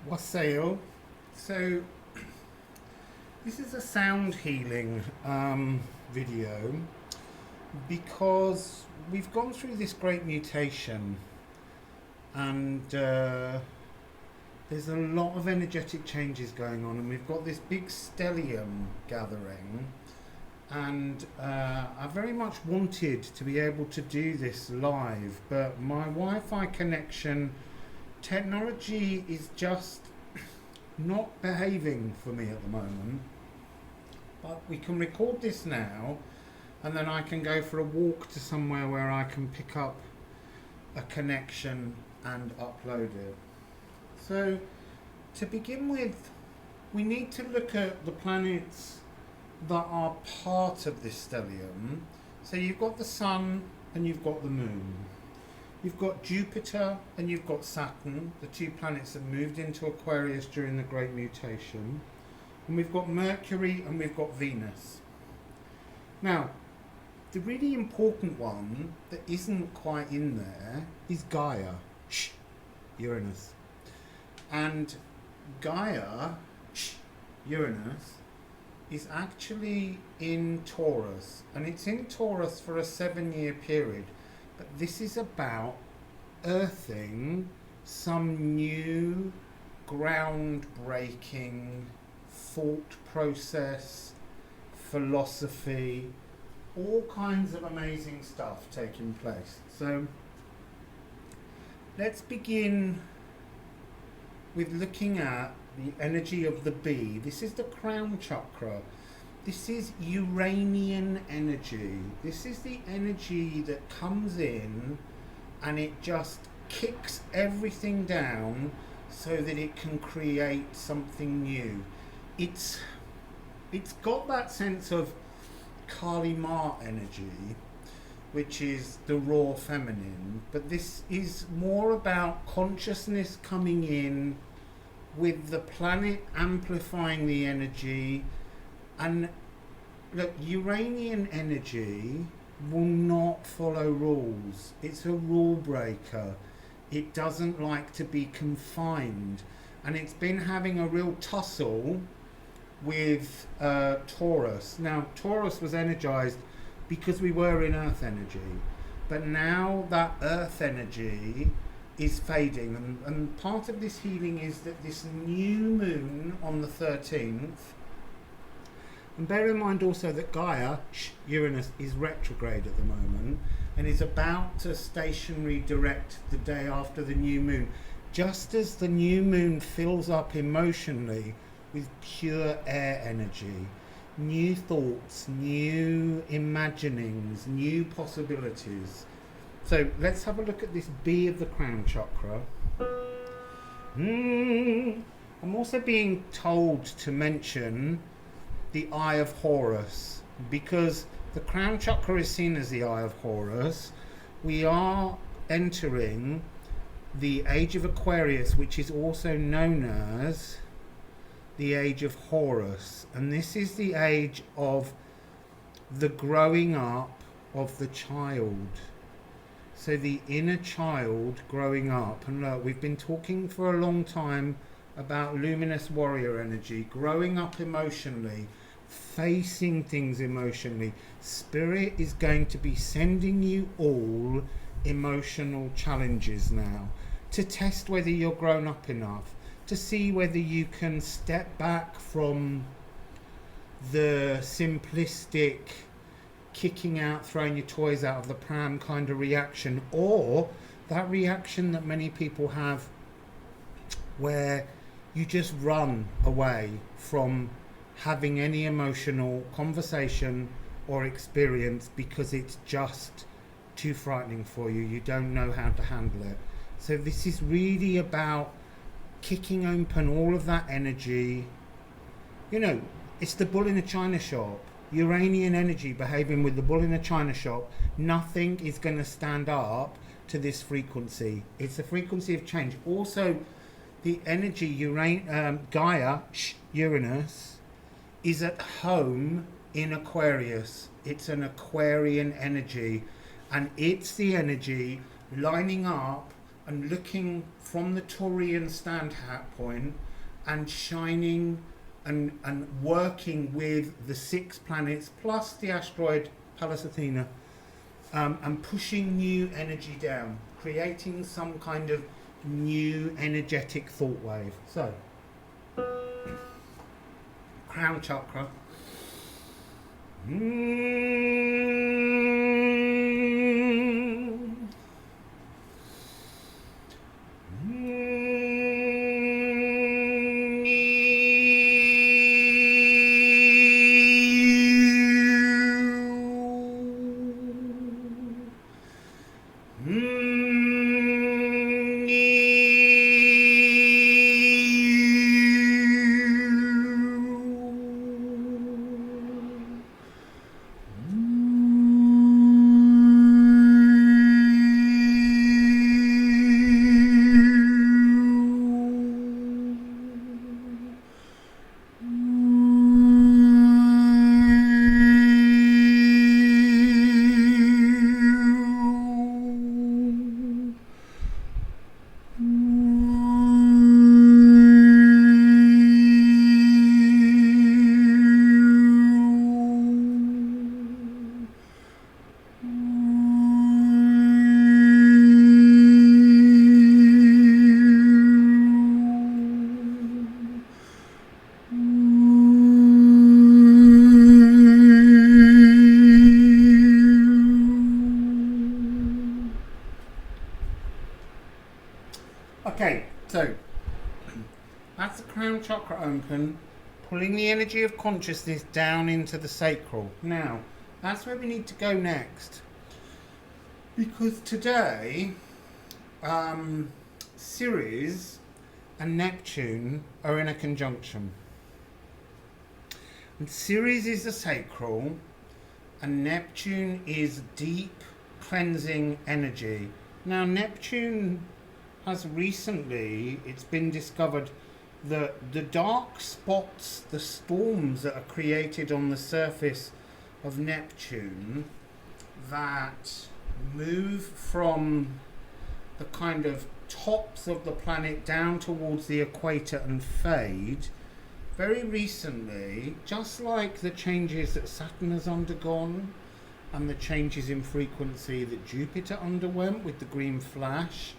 Wassail. So this is a sound healing video because we've gone through this great mutation and there's a lot of energetic changes going on, and we've got this big stellium gathering, and I very much wanted to be able to do this live, but my Wi-Fi connection technology is just not behaving for me at the moment. But we can record this now, and then I can go for a walk to somewhere where I can pick up a connection and upload it. So to begin with, we need to look at the planets that are part of this stellium. So you've got the Sun and you've got the Moon. You've got Jupiter and you've got Saturn, the two planets that moved into Aquarius during the Great Mutation. And we've got Mercury and we've got Venus. Now, the really important one that isn't quite in there is Gaia, Uranus. And Gaia, Uranus, is actually in Taurus. And it's in Taurus for a 7-year period. But this is about earthing some new groundbreaking thought process, philosophy, all kinds of amazing stuff taking place. So let's begin with looking at the energy of the bee. This is the crown chakra. This is Uranian energy. This is the energy that comes in and it just kicks everything down so that it can create something new. It's got that sense of Kali Ma energy, which is the raw feminine, but this is more about consciousness coming in with the planet amplifying the energy. And look, Uranian energy will not follow rules. It's a rule breaker. It doesn't like to be confined, and it's been having a real tussle with Taurus. Now, Taurus was energized because we were in Earth energy, but now that Earth energy is fading, and part of this healing is that this new moon on the 13th, and bear in mind also that Gaia, Uranus, is retrograde at the moment and is about to stationary direct the day after the new moon, just as the new moon fills up emotionally with pure air energy, new thoughts, new imaginings, new possibilities. So let's have a look at this bee of the crown chakra. I'm also being told to mention the Eye of Horus, because the crown chakra is seen as the Eye of Horus. We are entering the age of Aquarius, which is also known as the age of Horus, and this is the age of the growing up of the child. So the inner child growing up. And look, we've been talking for a long time about luminous warrior energy, growing up emotionally, facing things emotionally. Spirit is going to be sending you all emotional challenges now to test whether you're grown up enough, to see whether you can step back from the simplistic kicking out, throwing your toys out of the pram kind of reaction, or that reaction that many people have where you just run away from having any emotional conversation or experience because it's just too frightening for you. You don't know how to handle it. So this is really about kicking open all of that energy. You know, it's the bull in a china shop. Uranian energy behaving with the bull in a china shop. Nothing is going to stand up to this frequency. It's a frequency of change. Also, the energy Gaia, Uranus, is at home in Aquarius. It's an Aquarian energy, and it's the energy lining up and looking from the Taurian stand point and shining and working with the 6 planets plus the asteroid Pallas Athena, and pushing new energy down, creating some kind of new energetic thought wave. So, crown chakra. Okay, so that's the crown chakra open, pulling the energy of consciousness down into the sacral. Now, that's where we need to go next. Because today, Ceres and Neptune are in a conjunction. And Ceres is the sacral, and Neptune is deep cleansing energy. Now, Neptune has recently, it's been discovered that the dark spots, the storms that are created on the surface of Neptune that move from the kind of tops of the planet down towards the equator and fade, very recently, just like the changes that Saturn has undergone and the changes in frequency that Jupiter underwent with the green flash,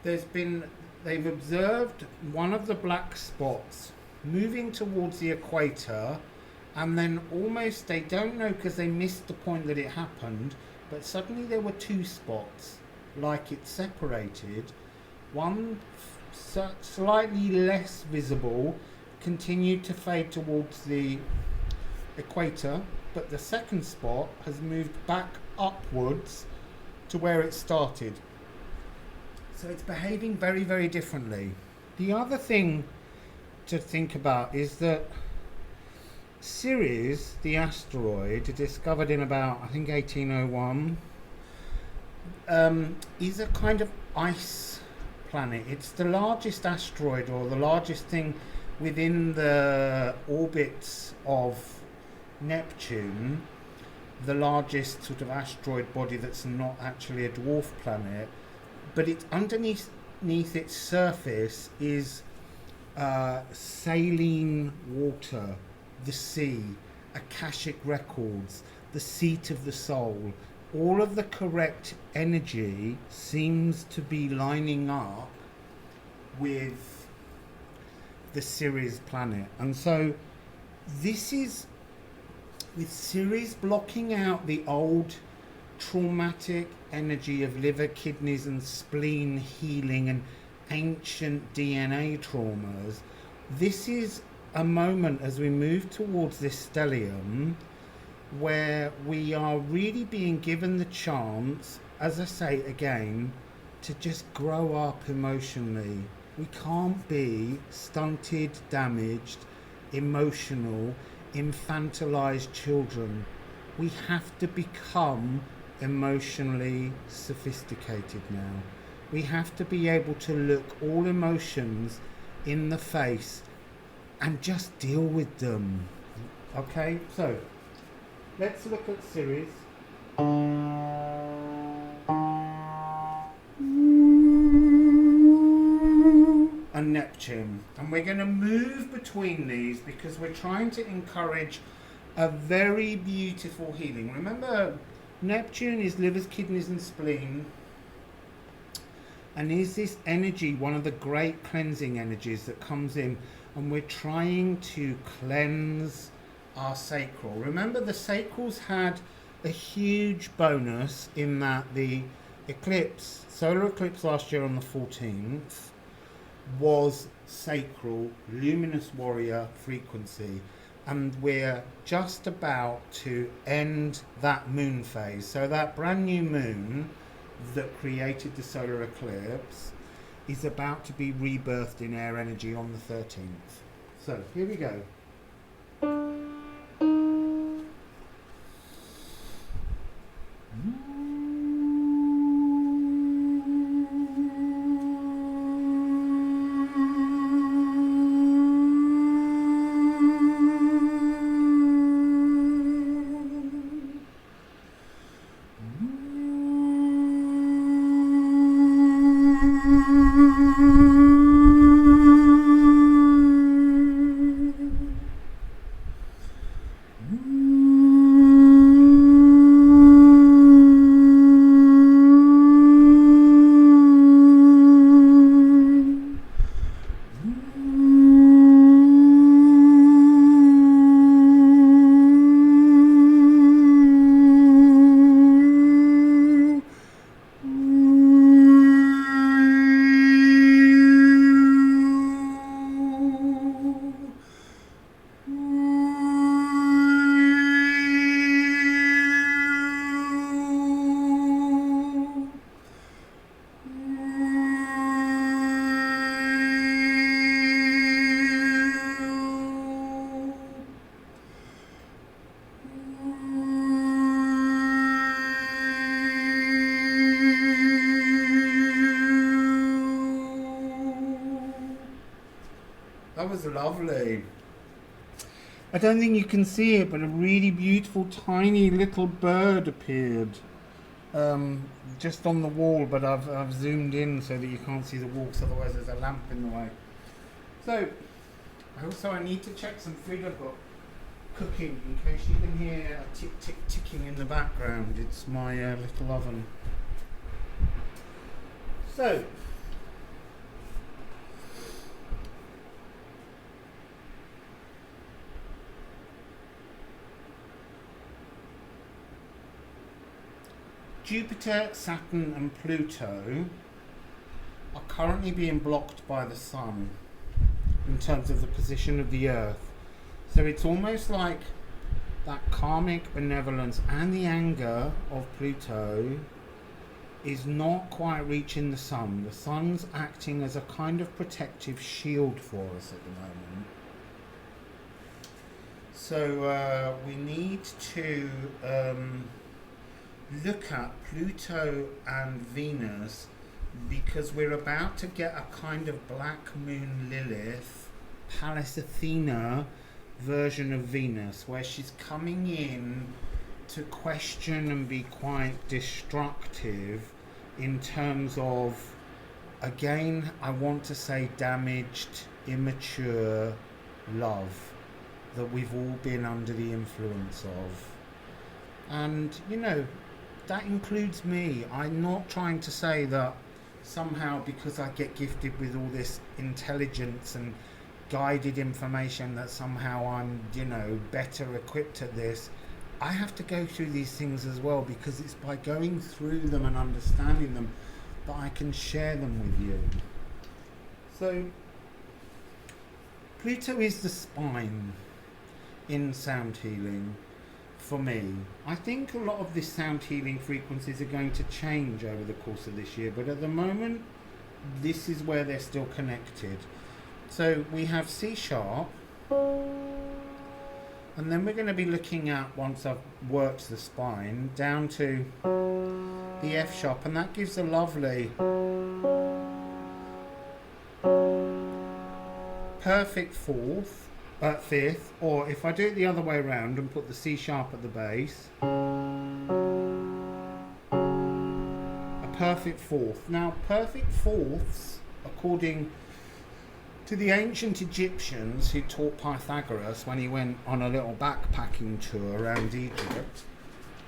they've observed one of the black spots moving towards the equator, and then almost, they don't know because they missed the point that it happened, but suddenly there were 2 spots, like it separated. One slightly less visible continued to fade towards the equator, but the second spot has moved back upwards to where it started. So it's behaving very, very differently. The other thing to think about is that Ceres, the asteroid, discovered in about, I think, 1801, is a kind of ice planet. It's the largest asteroid, or the largest thing within the orbits of Neptune, the largest sort of asteroid body that's not actually a dwarf planet. But it's underneath its surface is saline water, the sea, Akashic records, the seat of the soul. All of the correct energy seems to be lining up with the Ceres planet. And so this is, with Ceres blocking out the old traumatic energy of liver, kidneys and spleen healing and ancient DNA traumas, this is a moment as we move towards this stellium where we are really being given the chance, as I say again, to just grow up emotionally. We can't be stunted, damaged, emotional, infantilized children. We have to become emotionally sophisticated now. We have to be able to look all emotions in the face and just deal with them. Okay, so let's look at Ceres. and Neptune. And we're going to move between these because we're trying to encourage a very beautiful healing. Remember, Neptune is livers, kidneys and spleen. And is this energy one of the great cleansing energies that comes in, and we're trying to cleanse our sacral. Remember, the sacrals had a huge bonus in that the eclipse, solar eclipse last year on the 14th, was sacral, luminous warrior frequency. And we're just about to end that moon phase. So that brand new moon that created the solar eclipse is about to be rebirthed in air energy on the 13th. So here we go. That was lovely. I don't think you can see it, but a really beautiful tiny little bird appeared just on the wall, but I've zoomed in so that you can't see the wall, because otherwise there's a lamp in the way. So I need to check some food I've got cooking, in case you can hear a tick tick ticking in the background. It's my little oven. So Jupiter, Saturn and Pluto are currently being blocked by the Sun in terms of the position of the Earth. So it's almost like that karmic benevolence and the anger of Pluto is not quite reaching the Sun. The Sun's acting as a kind of protective shield for us at the moment. So we need to look at Pluto and Venus, because we're about to get a kind of black moon Lilith, Pallas Athena version of Venus, where she's coming in to question and be quite destructive in terms of, again, I want to say damaged, immature love that we've all been under the influence of. And, you know, that includes me. I'm not trying to say that somehow because I get gifted with all this intelligence and guided information that somehow I'm, you know, better equipped at this. I have to go through these things as well, because it's by going through them and understanding them that I can share them with you. So Pluto is the spine in sound healing. For me, I think a lot of this sound healing frequencies are going to change over the course of this year, but at the moment this is where they're still connected. So we have C sharp, and then we're going to be looking at, once I've worked the spine, down to the F sharp, and that gives a lovely perfect fourth, fifth, or if I do it the other way around and put the C sharp at the base, a perfect fourth. Now, perfect fourths, according To the ancient Egyptians who taught Pythagoras when he went on a little backpacking tour around Egypt,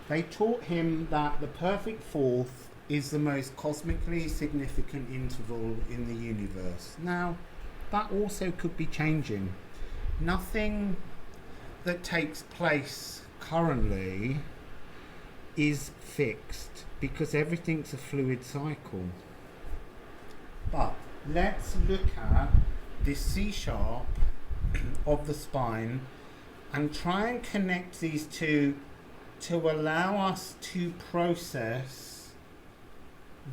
they taught him that the perfect fourth is the most cosmically significant interval in the universe. Now, that also could be changing. Nothing that takes place currently is fixed because everything's a fluid cycle. But let's look at this C sharp of the spine and try and connect these two to allow us to process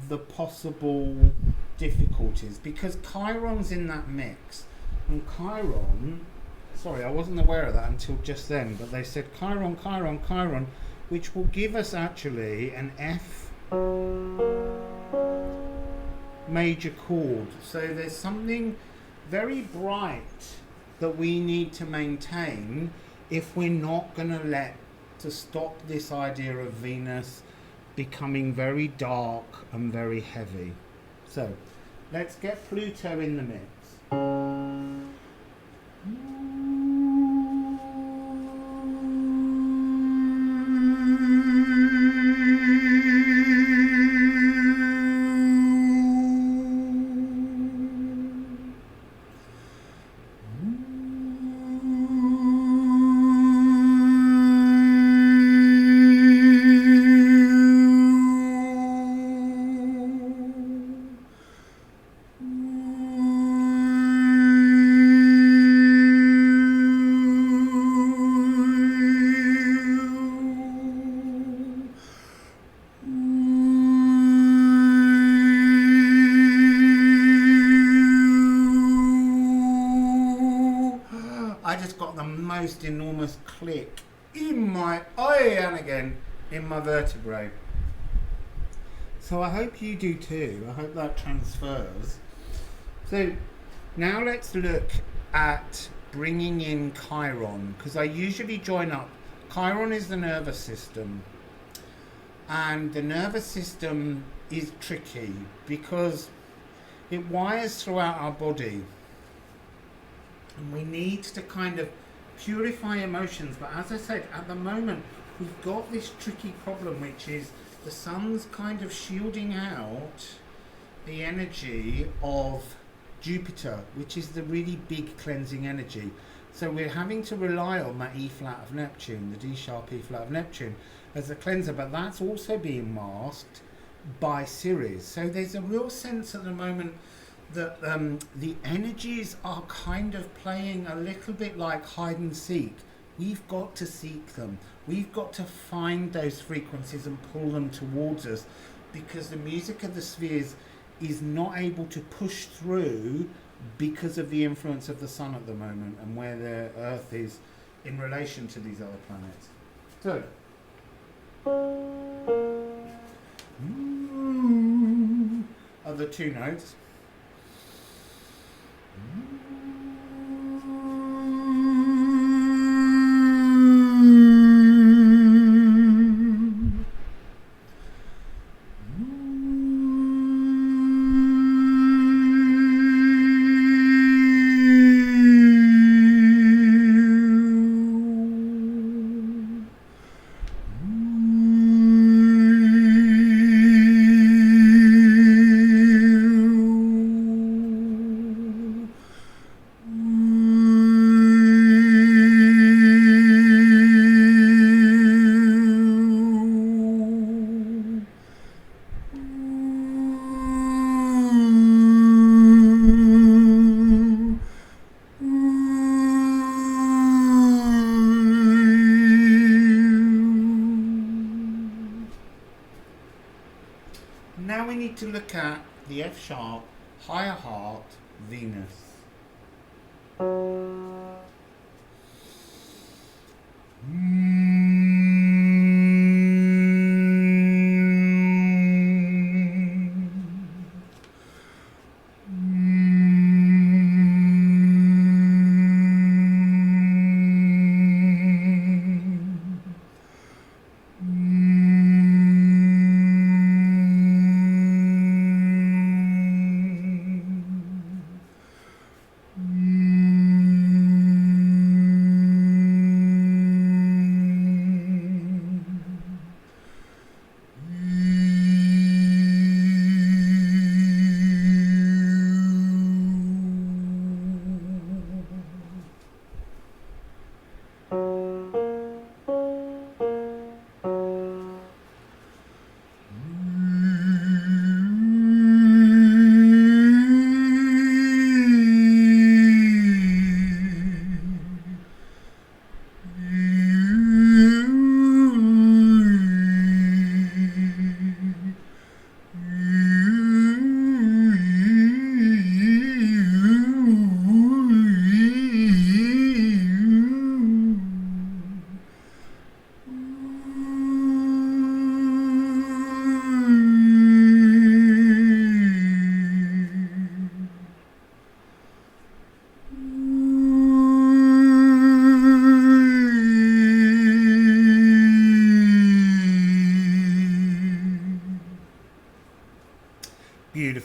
the possible difficulties, because Chiron's in that mix. And Chiron, sorry, I wasn't aware of that until just then, but they said Chiron, Chiron, Chiron, which will give us actually an F major chord. So there's something very bright that we need to maintain if we're not going to stop this idea of Venus becoming very dark and very heavy. So let's get Pluto in the mix. I just got the most enormous click in my eye and again in my vertebrae. So I hope you do too. I hope that transfers. So now let's look at bringing in Chiron, because I usually join up. Chiron is the nervous system, and the nervous system is tricky because it wires throughout our body. And we need to kind of purify emotions. But as I said, at the moment, we've got this tricky problem, which is the sun's kind of shielding out the energy of Jupiter, which is the really big cleansing energy. So we're having to rely on that E flat of Neptune, the D sharp E flat of Neptune, as a cleanser. But that's also being masked by Ceres. So there's a real sense at the moment that the energies are kind of playing a little bit like hide and seek. We've got to seek them. We've got to find those frequencies and pull them towards us, because the music of the spheres is not able to push through because of the influence of the sun at the moment and where the Earth is in relation to these other planets. So, are the two notes. Now we need to look at the F sharp, higher heart, Venus.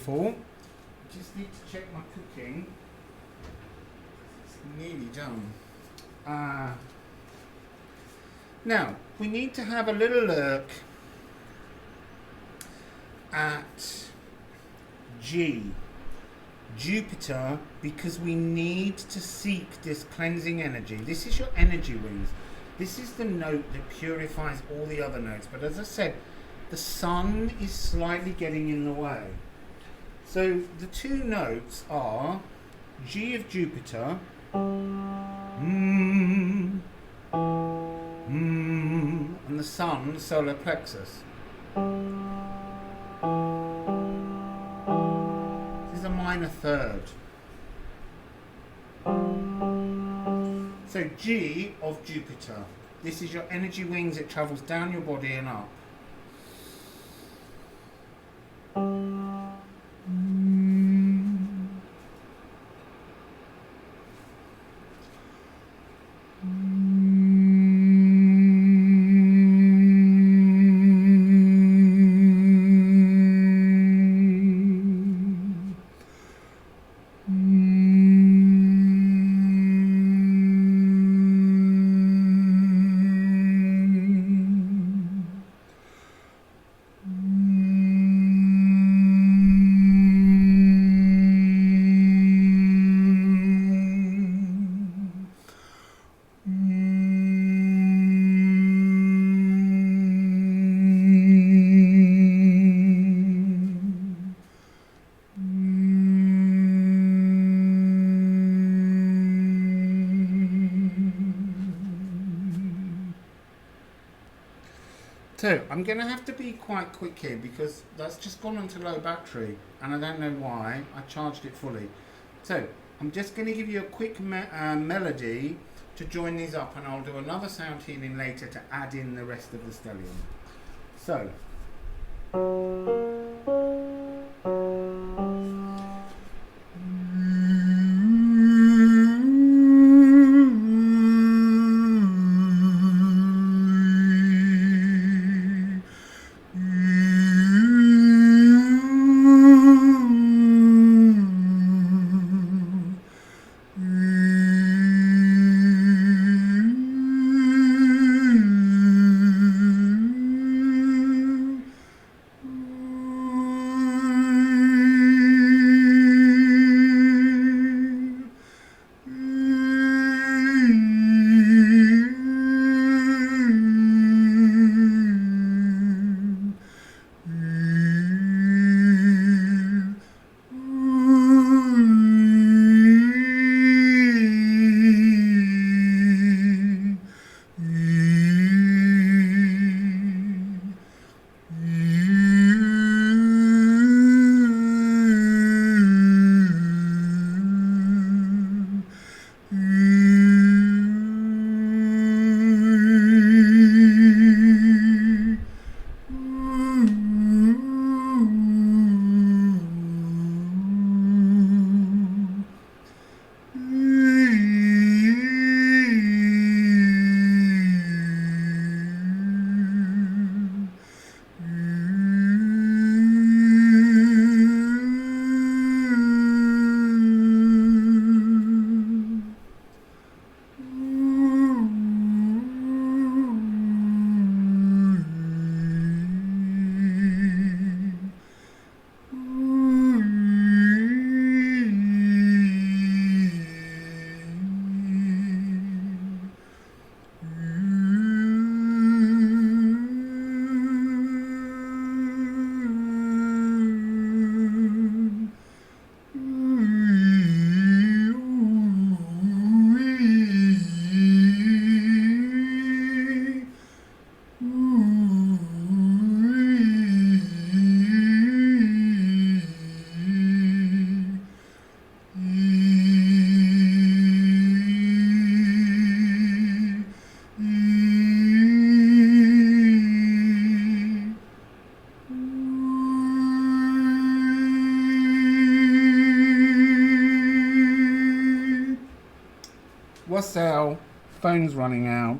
beautiful. Just need to check my cooking. It's nearly done. Now, we need to have a little look at G, Jupiter, because we need to seek this cleansing energy. This is your energy wings. This is the note that purifies all the other notes. But as I said, the sun is slightly getting in the way. So the two notes are G of Jupiter, and the sun, the solar plexus. This is a minor third. So G of Jupiter. This is your energy wings. It travels down your body and up. So I'm going to have to be quite quick here because that's just gone onto low battery and I don't know why. I charged it fully. So I'm just going to give you a quick melody to join these up, and I'll do another sound healing later to add in the rest of the stellium. So Wassail, phone's running out.